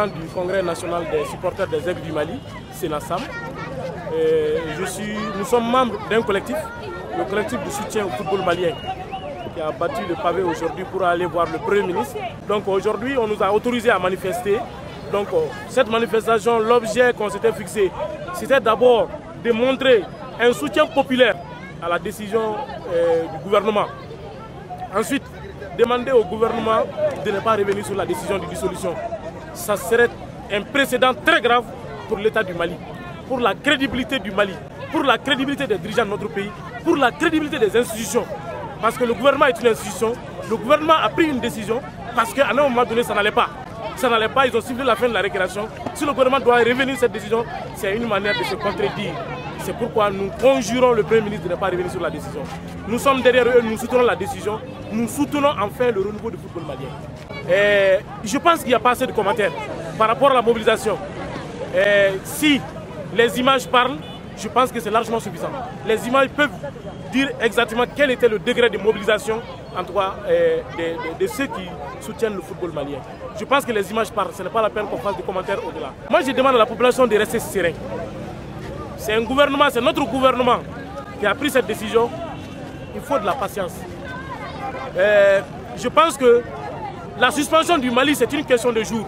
président du Congrès national des supporters des Aigles du Mali, Sénassam. Nous sommes membres d'un collectif, le collectif de soutien au football malien, qui a battu le pavé aujourd'hui pour aller voir le Premier ministre. Donc aujourd'hui, on nous a autorisé à manifester. Donc cette manifestation, l'objet qu'on s'était fixé, c'était d'abord de montrer un soutien populaire à la décision du gouvernement. Ensuite, demander au gouvernement de ne pas revenir sur la décision de dissolution. Ça serait un précédent très grave pour l'État du Mali, pour la crédibilité du Mali, pour la crédibilité des dirigeants de notre pays, pour la crédibilité des institutions. Parce que le gouvernement est une institution, le gouvernement a pris une décision parce qu'à un moment donné, ça n'allait pas. Ça n'allait pas, ils ont sifflé la fin de la récréation. Si le gouvernement doit revenir sur cette décision, c'est une manière de se contredire. C'est pourquoi nous conjurons le Premier ministre de ne pas revenir sur la décision. Nous sommes derrière eux, nous soutenons la décision. Nous soutenons enfin le renouveau du football malien. Je pense qu'il n'y a pas assez de commentaires par rapport à la mobilisation. Si les images parlent, je pense que c'est largement suffisant. Les images peuvent dire exactement quel était le degré de mobilisation en tout cas, de ceux qui soutiennent le football malien. Je pense que les images parlent, ce n'est pas la peine qu'on fasse des commentaires au-delà. Moi je demande à la population de rester serein. C'est un gouvernement, c'est notre gouvernement qui a pris cette décision. Il faut de la patience. Je pense que la suspension du Mali, c'est une question de jour.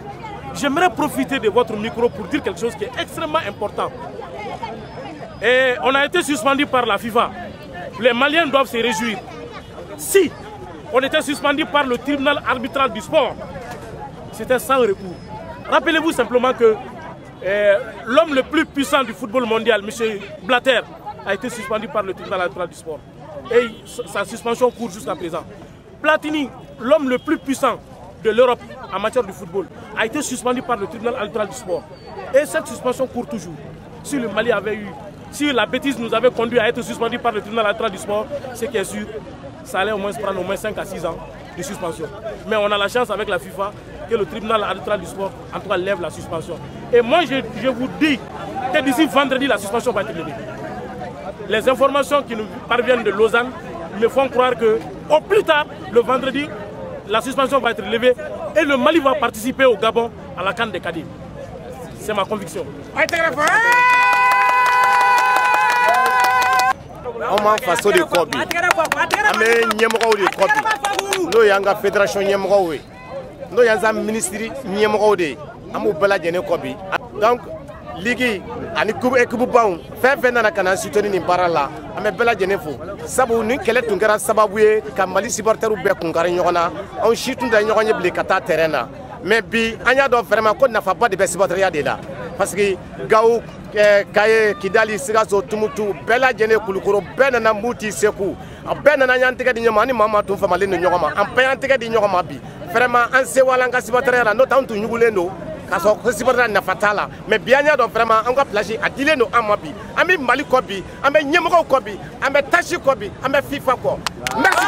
J'aimerais profiter de votre micro pour dire quelque chose qui est extrêmement important. On a été suspendu par la FIFA. Les Maliens doivent se réjouir. Si on était suspendu par le tribunal arbitral du sport, c'était sans recours. Rappelez-vous simplement que l'homme le plus puissant du football mondial, M. Blatter, a été suspendu par le tribunal arbitral du sport. Et sa suspension court jusqu'à présent. Platini, l'homme le plus puissant de l'Europe en matière de football, a été suspendu par le tribunal arbitral du sport. Et cette suspension court toujours. Si le Mali avait eu, si la bêtise nous avait conduit à être suspendu par le tribunal arbitral du sport, ce qui est sûr, ça allait au moins prendre au moins 5 à 6 ans de suspension. Mais on a la chance avec la FIFA que le tribunal arbitral du sport, en tout cas, lève la suspension. Et moi, je vous dis que d'ici vendredi, la suspension va être levée. Les informations qui nous parviennent de Lausanne me font croire que, au plus tard, le vendredi, la suspension va être levée et le Mali va participer au Gabon à la CAN des Cadets. C'est ma conviction. On m'a façon de copie. Amé nyemoko de copie. No yanga fédération nyemoko we. No yanga ministre nyemoko de. Amu bala jene copie. Donc ligi ani kubu ekubu baun. Fe na kana soutenir ni barala. Amé bala jene fo. Sabu ni kele tungara sababu ye ka Mali supporteru be kunkara nyogona. On shitu da nyogonye ble kata terrain na. Mais bi anya do vraiment ko nafa pas de supporteria de là. Parce que Gaou Kaye Kidali Sigaso Tumutu Bella Jene Kulukuro Benana Mouti Sekou Benana Yantika di Nyamani Mama to Famali Nyoma en Payantika di Nyoma bi vraiment en Sewalanga Sibatera notamment to Nyuguleno Kaso Sibatra na fatala mais bien donc vraiment on va plager à Dileno Amabi Ami Mali Kobi Ambe Nyamoko Kobi Ambe Tashi Kobi Ambe FIFA ko merci.